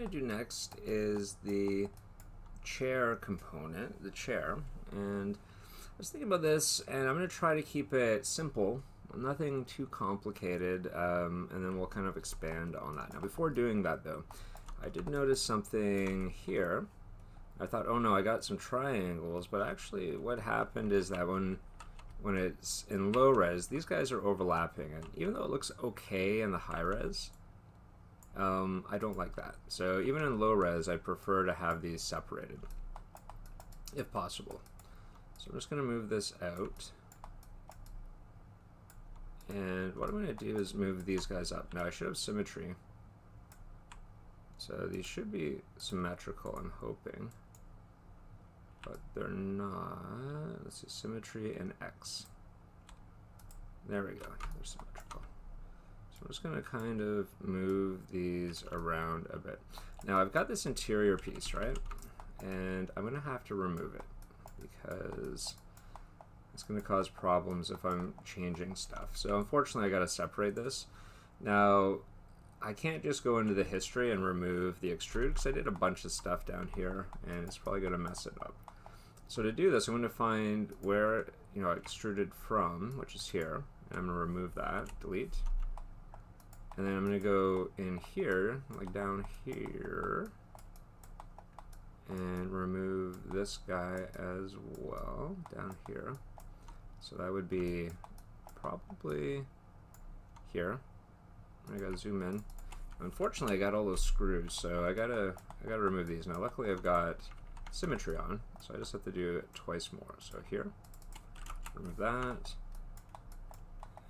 going to do next is the chair component, the chair. And I was thinking about this, and I'm going to try to keep it simple, nothing too complicated, and then we'll kind of expand on that. Now, before doing that, though, I did notice something here. I thought, oh no, I got some triangles, but actually what happened is that when it's in low res, these guys are overlapping, and even though it looks okay in the high res, I don't like that. So even in low res, I prefer to have these separated, if possible. So I'm just going to move this out. And what I'm going to do is move these guys up. Now I should have symmetry. So these should be symmetrical, I'm hoping. But they're not. Let's see, symmetry and X. There we go, they're symmetrical. So I'm just going to kind of move these around a bit. Now I've got this interior piece, right? And I'm going to have to remove it because it's going to cause problems if I'm changing stuff. So unfortunately I got to separate this. Now I can't just go into the history and remove the extrude because I did a bunch of stuff down here and it's probably going to mess it up. So to do this, I'm going to find where I extruded from, which is here, and I'm going to remove that, delete. And then I'm going to go in here, like down here, and remove this guy as well, down here. So that would be probably here. I gotta zoom in. Unfortunately, I got all those screws, so I gotta remove these. Now, luckily, I've got symmetry on, so I just have to do it twice more. So here, remove that,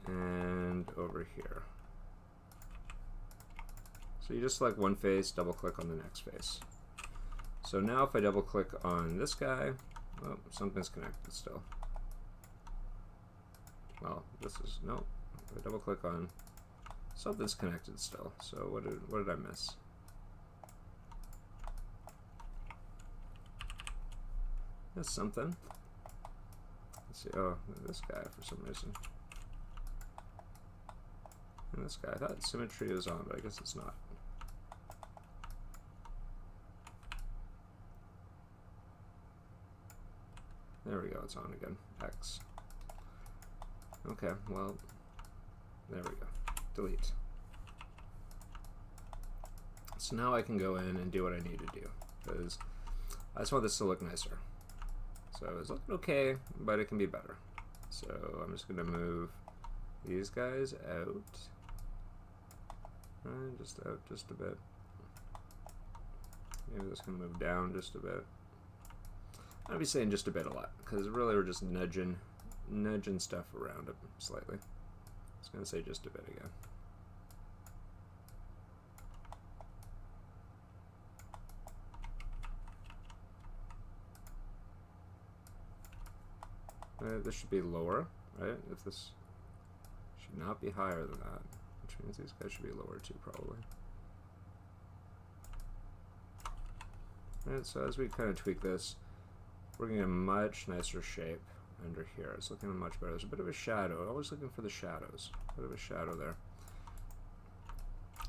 and over here. So you just select one face, double click on the next face. So now if I double click on this guy, oh, something's connected still. Well, this is, no, if I double click on, something's connected still. So what did I miss? That's something. Let's see, oh, this guy for some reason. And this guy, I thought symmetry was on, but I guess it's not. There we go, it's on again, X. Okay, well, there we go, delete. So now I can go in and do what I need to do, because I just want this to look nicer. So it's looking okay, but it can be better. So I'm just gonna move these guys out. Just out just a bit. Maybe this can move down just a bit. I'll be saying just a bit a lot, because really we're just nudging stuff around it slightly. I was going to say just a bit again. This should be lower, right? If this should not be higher than that, which means these guys should be lower too, probably. Alright, so as we kind of tweak this, we're getting a much nicer shape under here. It's looking much better. There's a bit of a shadow. Always looking for the shadows. A bit of a shadow there.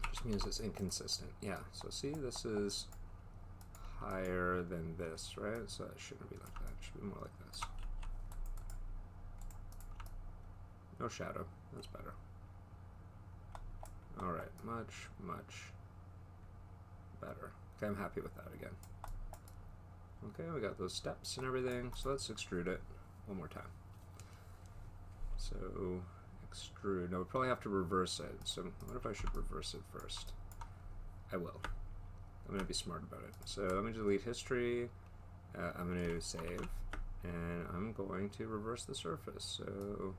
Just means it's inconsistent. Yeah, so see, this is higher than this, right? So it shouldn't be like that. It should be more like this. No shadow. That's better. Alright, much, much better. Okay, I'm happy with that again. Okay, we got those steps and everything, so let's extrude it one more time. So, extrude. Now, we probably have to reverse it, so what if I should reverse it first? I will. I'm going to be smart about it. So, let me delete history, I'm going to save, and I'm going to reverse the surface. So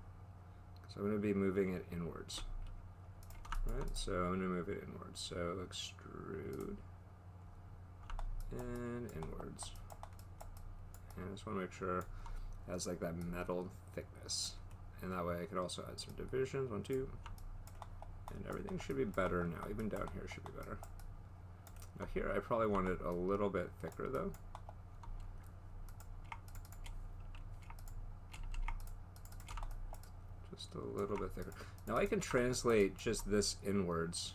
I'm going to be moving it inwards. Right, so I'm going to move it inwards. So, extrude, and inwards. And I just want to make sure it has like that metal thickness. And that way I could also add some divisions, 1, 2. And everything should be better now. Even down here should be better. Now here I probably want it a little bit thicker though. Just a little bit thicker. Now I can translate just this inwards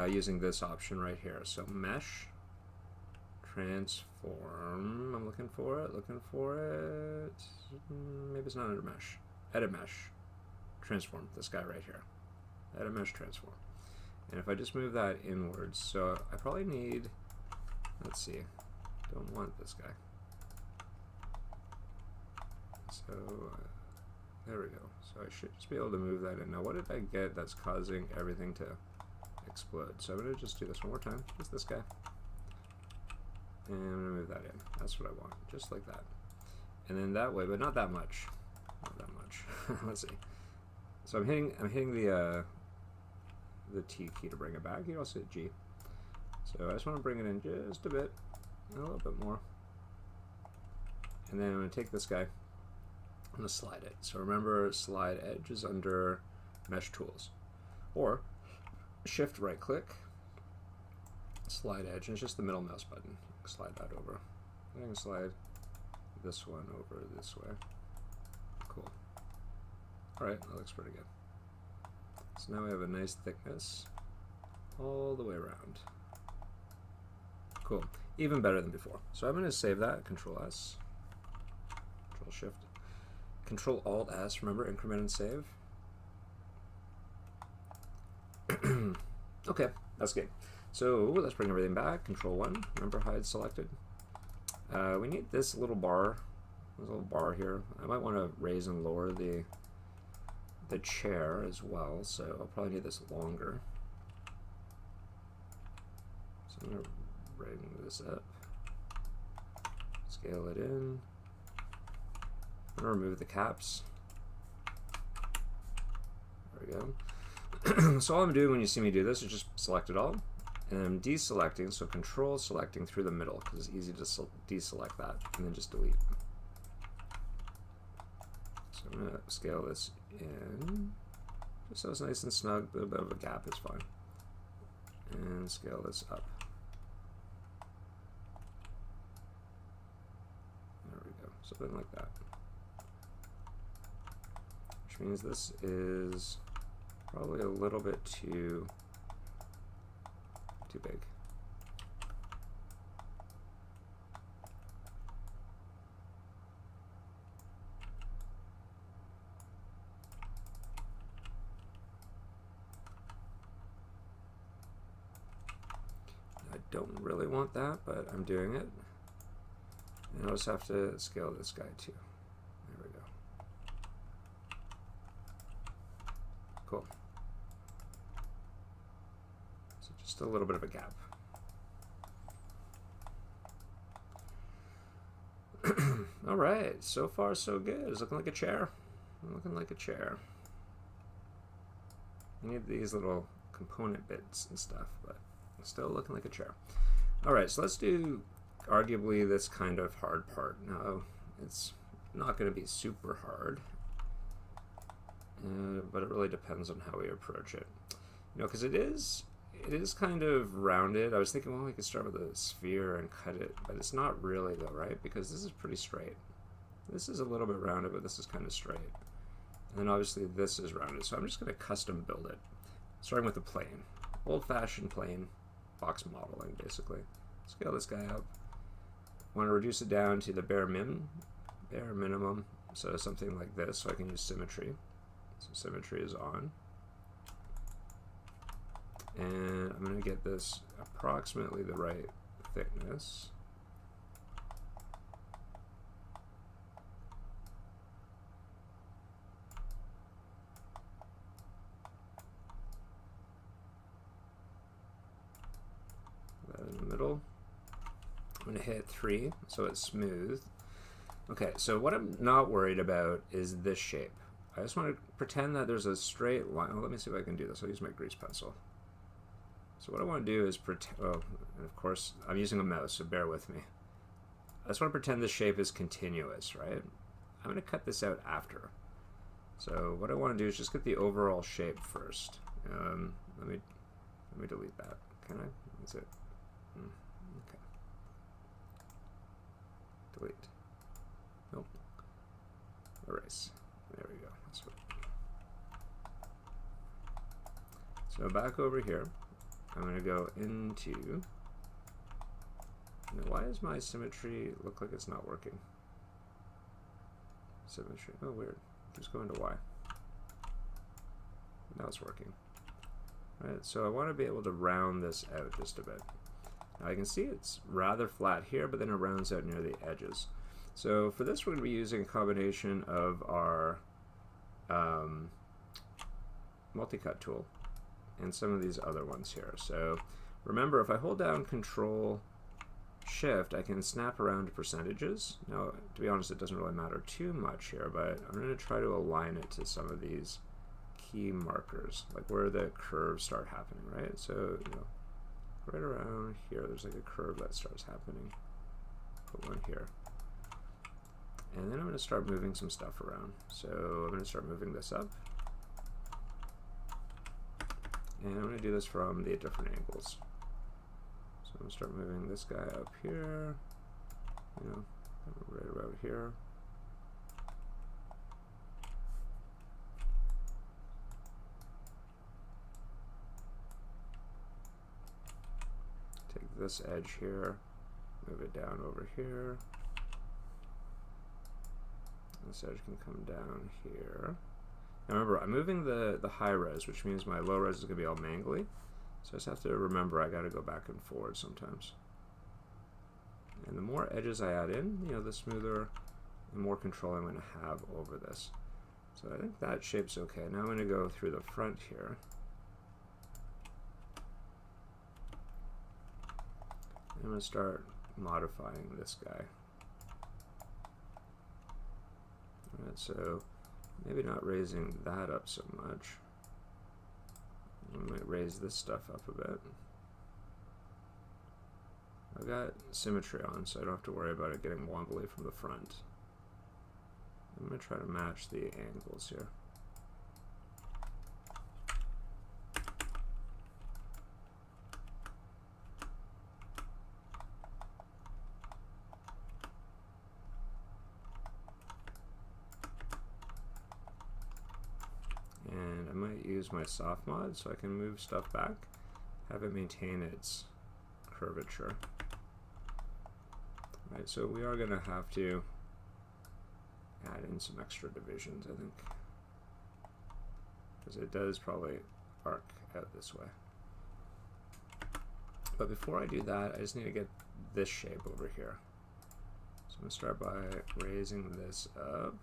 using this option right here. So mesh, transform, I'm looking for it. Maybe it's not under mesh. Edit mesh, transform, this guy right here. Edit mesh, transform. And if I just move that inwards, so I probably need, let's see, don't want this guy. So there we go. So I should just be able to move that in. Now what did I get that's causing everything to explode? So I'm going to just do this one more time, just this guy. And I'm going to move that in. That's what I want, just like that. And then that way, but not that much. Not that much. Let's see. So I'm hitting the T key to bring it back. You also hit G. So I just want to bring it in just a bit, a little bit more. And then I'm going to take this guy. I'm going to slide it. So remember, slide edge is under mesh tools. Or shift right click, slide edge, and it's just the middle mouse button. Slide that over. I can slide this one over this way. Cool. Alright, that looks pretty good. So now we have a nice thickness all the way around. Cool. Even better than before. So I'm going to save that. Control S. Control Shift. Control Alt S. Remember, increment and save. Okay, that's good. So let's bring everything back. Control 1. Remember, hide selected. We need this little bar. There's a little bar here. I might want to raise and lower the chair as well, so I'll probably need this longer. So I'm going to bring this up, scale it in. I'm going to remove the caps. There we go. So all I'm doing when you see me do this is just select it all, and I'm deselecting, so control selecting through the middle, because it's easy to deselect that, and then just delete. So I'm going to scale this in, just so it's nice and snug. A little bit of a gap is fine. And scale this up. There we go, something like that. Which means this is probably a little bit too big. I don't really want that, but I'm doing it. And I'll just have to scale this guy too. There we go. Cool. So just a little bit of a gap. All right, so far so good. It's looking like a chair. Looking like a chair. I need these little component bits and stuff, but still looking like a chair. All right, so let's do arguably this kind of hard part. Now, it's not going to be super hard, but it really depends on how we approach it. You know, because it is kind of rounded. I was thinking, well, we could start with a sphere and cut it, but it's not really though, right? Because this is pretty straight. This is a little bit rounded, but this is kind of straight. And then obviously this is rounded, so I'm just going to custom build it, starting with a plane. Old-fashioned plane, box modeling, basically. Scale this guy up. Want to reduce it down to the bare minimum, so something like this, so I can use symmetry. So symmetry is on. And I'm going to get this approximately the right thickness. That in the middle. I'm going to hit 3 so it's smooth. Okay, so what I'm not worried about is this shape. I just want to pretend that there's a straight line. Oh, let me see if I can do this. I'll use my grease pencil. So what I want to do is pretend, oh, and of course, I'm using a mouse, so bear with me. I just want to pretend this shape is continuous, right? I'm going to cut this out after. So what I want to do is just get the overall shape first. Let me delete that. Can I? That's it. Okay. Delete. Nope. Erase. There we go. That's what. So back over here. I'm going to go into, now why does my symmetry look like it's not working? Symmetry, oh weird, just go into Y. Now it's working. Right, so I want to be able to round this out just a bit. Now I can see it's rather flat here, but then it rounds out near the edges. So for this we're going to be using a combination of our multi-cut tool and some of these other ones here. So remember, if I hold down Control Shift, I can snap around to percentages. Now, to be honest, it doesn't really matter too much here, but I'm going to try to align it to some of these key markers, like where the curves start happening, right? So, you know, right around here, there's like a curve that starts happening. Put one here. And then I'm going to start moving some stuff around. So I'm going to start moving this up. And I'm going to do this from the different angles. So I'm going to start moving this guy up here, you know, right around here. Take this edge here, move it down over here. This edge can come down here. Now remember, I'm moving the high res, which means my low res is going to be all mangly. So I just have to remember I got to go back and forward sometimes. And the more edges I add in, you know, the smoother and more control I'm going to have over this. So I think that shape's okay. Now I'm going to go through the front here. I'm going to start modifying this guy. Alright, so maybe not raising that up so much. I might raise this stuff up a bit. I've got symmetry on, so I don't have to worry about it getting wobbly from the front. I'm going to try to match the angles here. And I might use my soft mod so I can move stuff back, have it maintain its curvature. Right, so we are going to have to add in some extra divisions, I think, because it does probably arc out this way. But before I do that, I just need to get this shape over here. So I'm going to start by raising this up.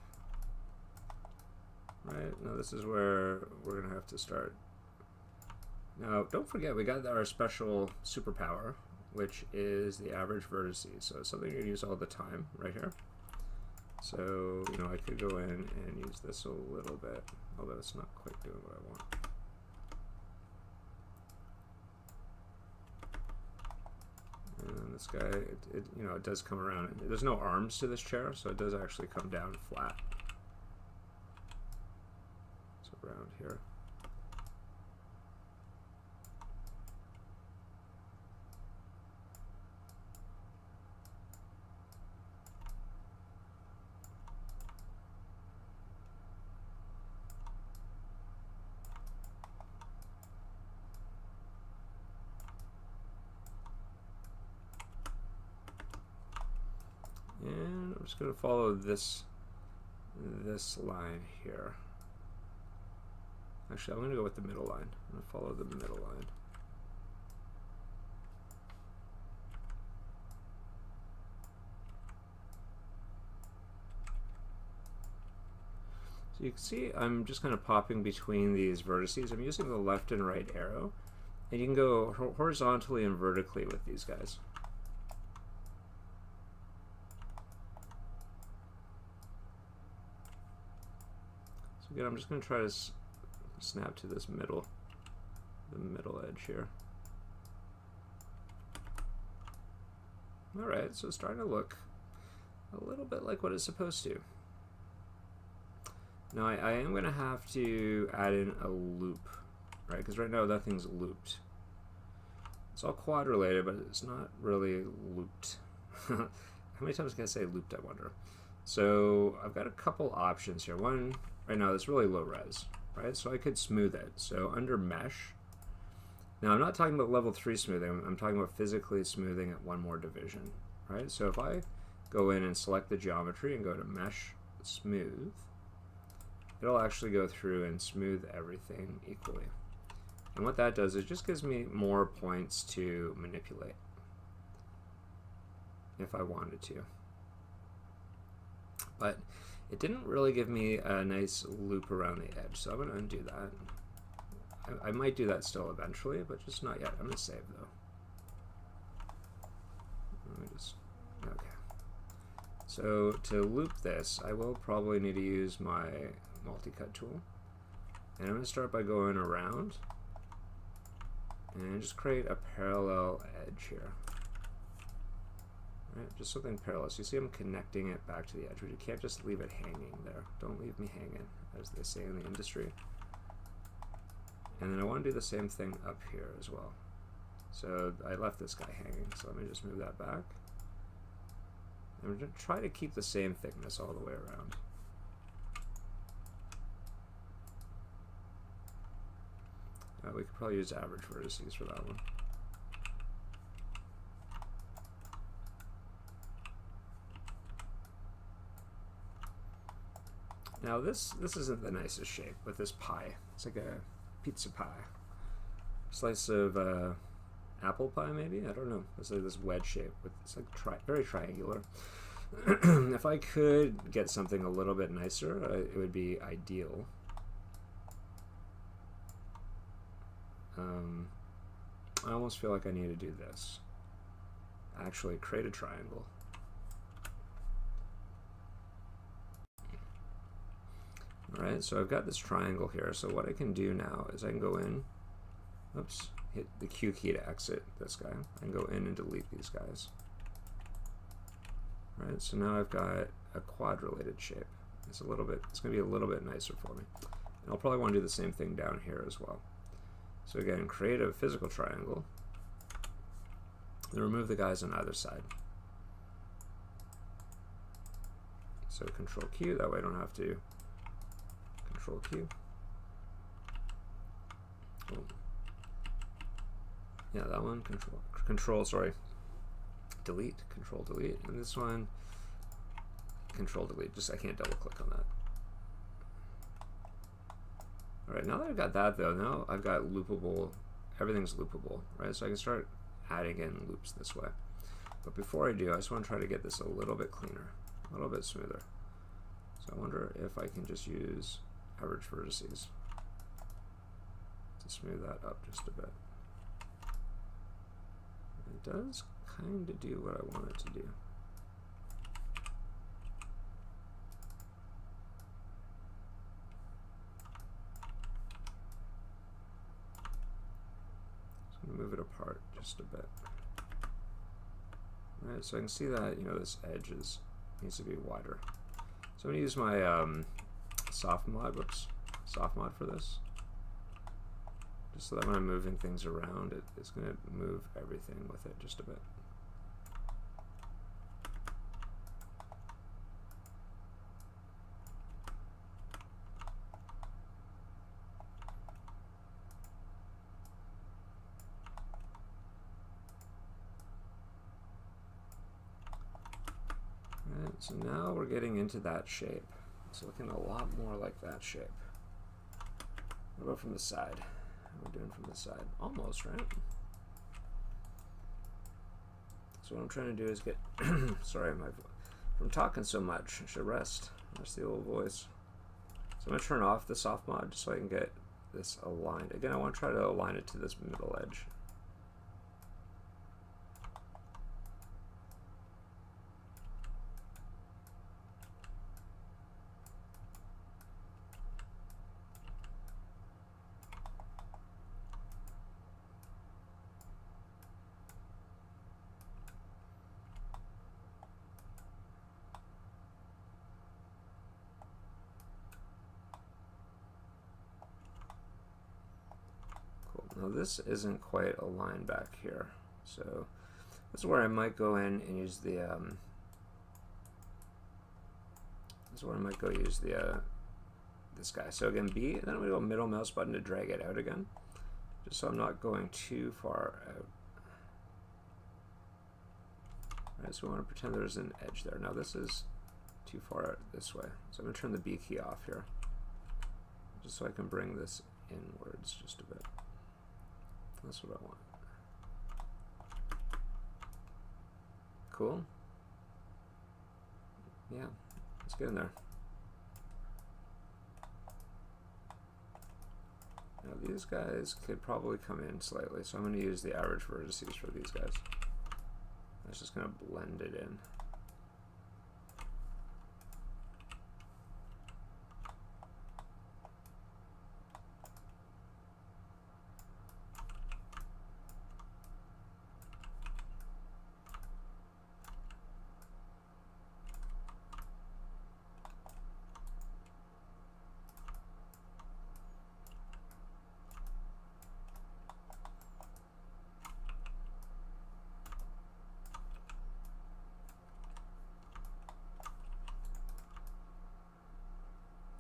Right, now this is where we're going to have to start. Now, don't forget, we got our special superpower, which is the average vertices. So it's something you use all the time, right here. So, you know, I could go in and use this a little bit, although it's not quite doing what I want. And this guy, you know, it does come around. There's no arms to this chair, so it does actually come down flat. So around here. And I'm just going to follow this line here. Actually, I'm going to go with the middle line. I'm going to follow the middle line. So you can see I'm just kind of popping between these vertices. I'm using the left and right arrow. And you can go horizontally and vertically with these guys. Again, I'm just going to try to snap to this middle, the middle edge here. Alright, so it's starting to look a little bit like what it's supposed to. Now I am going to have to add in a loop, right? Because right now nothing's looped. It's all quad related, but it's not really looped. How many times can I say looped, I wonder? So I've got a couple options here. One, right now it's really low res, right? So I could smooth it. So under mesh, Now I'm not talking about level 3 smoothing, I'm talking about physically smoothing at one more division, right? So if I go in and select the geometry and go to Mesh Smooth, it'll actually go through and smooth everything equally. And what that does is just gives me more points to manipulate if I wanted to. But it didn't really give me a nice loop around the edge, so I'm going to undo that. I might do that still eventually, but just not yet. I'm going to save though. Let me just, okay. So to loop this, I will probably need to use my multi-cut tool. And I'm going to start by going around and just create a parallel edge here. Right, just something parallel. So you see I'm connecting it back to the edge, but you can't just leave it hanging there. Don't leave me hanging, as they say in the industry. And then I want to do the same thing up here as well. So I left this guy hanging, so let me just move that back. And we're going to try to keep the same thickness all the way around. We could probably use average vertices for that one. Now this isn't the nicest shape with this pie. It's like a pizza pie. Slice of apple pie maybe? I don't know. It's like this wedge shape. It's like very triangular. If I could get something a little bit nicer, it would be ideal. I almost feel like I need to do this. Actually create a triangle. Alright, so I've got this triangle here. So what I can do now is I can go in, oops, hit the Q key to exit this guy. I can go in and delete these guys. Alright, so now I've got a quad related shape. It's going to be a little bit nicer for me. And I'll probably want to do the same thing down here as well. So again, create a physical triangle. Then remove the guys on either side. So Control Q, that way I don't have to Control Q. Oh. Yeah, that one, sorry, delete, Control Delete, and this one, Control Delete, just I can't double click on that. Alright, now that I've got that though, now I've got loopable, everything's loopable, right? So I can start adding in loops this way. But before I do, I just want to try to get this a little bit cleaner, a little bit smoother. So I wonder if I can just use average vertices to smooth that up just a bit. It does kind of do what I want it to do. Move it apart just a bit. All right, so I can see that, you know, this edge needs to be wider. So I'm gonna use my soft mod for this, just so that when I'm moving things around, it's gonna move everything with it just a bit. So now we're getting into that shape. It's looking a lot more like that shape. What about from the side? How are we doing from the side? Almost, right? So what I'm trying to do is get, sorry, from talking so much, I should rest. That's the old voice. So I'm going to turn off the soft mod just so I can get this aligned. Again, I want to try to align it to this middle edge. Now this isn't quite aligned back here, so this is where I might go in and use the this guy. So again, B, and then I'm gonna go middle mouse button to drag it out again, just so I'm not going too far out. Alright, so we want to pretend there's an edge there. Now this is too far out this way. So I'm going to turn the B key off here, just so I can bring this inwards just a bit. That's what I want. Cool. Yeah, let's get in there. Now these guys could probably come in slightly, so I'm going to use the average vertices for these guys. That's just going to blend it in.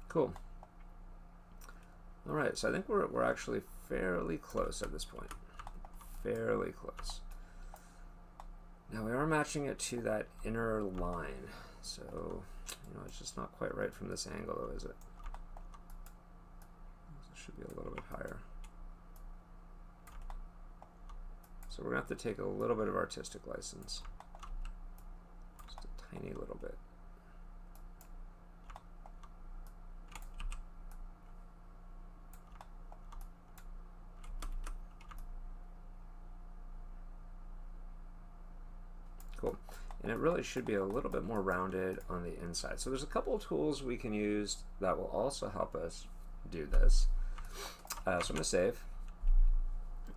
Cool. All right, so I think we're actually fairly close at this point. Fairly close. Now we are matching it to that inner line, so you know it's just not quite right from this angle, though, is it? It should be a little bit higher. So we're gonna have to take a little bit of artistic license, just a tiny little bit. Cool. And it really should be a little bit more rounded on the inside. So there's a couple of tools we can use that will also help us do this. So I'm going to save.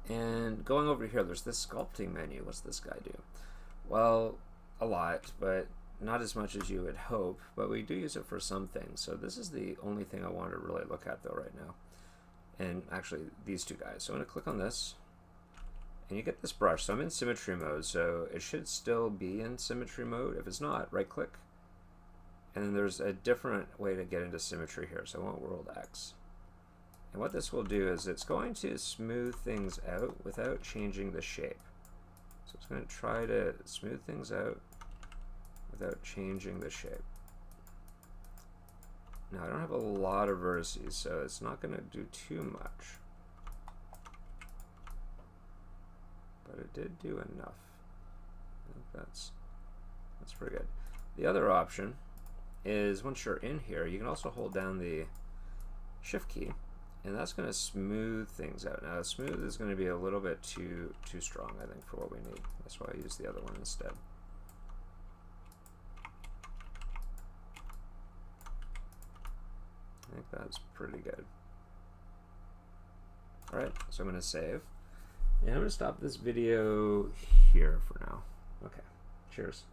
And going over here, there's this sculpting menu. What's this guy do? Well, a lot, but not as much as you would hope. But we do use it for some things. So this is the only thing I want to really look at, though, right now. And actually, these two guys. So I'm going to click on this. And you get this brush. So I'm in symmetry mode, so it should still be in symmetry mode. If it's not, right click. And then there's a different way to get into symmetry here. So I want World X. And what this will do is it's going to smooth things out without changing the shape. So it's going to try to smooth things out without changing the shape. Now I don't have a lot of vertices, so it's not going to do too much. But it did do enough. I think that's pretty good. The other option is once you're in here, you can also hold down the Shift key, and that's going to smooth things out. Now, smooth is going to be a little bit too strong, I think, for what we need. That's why I use the other one instead. I think that's pretty good. All right, so I'm going to save. And I'm going to stop this video here for now. Okay, cheers.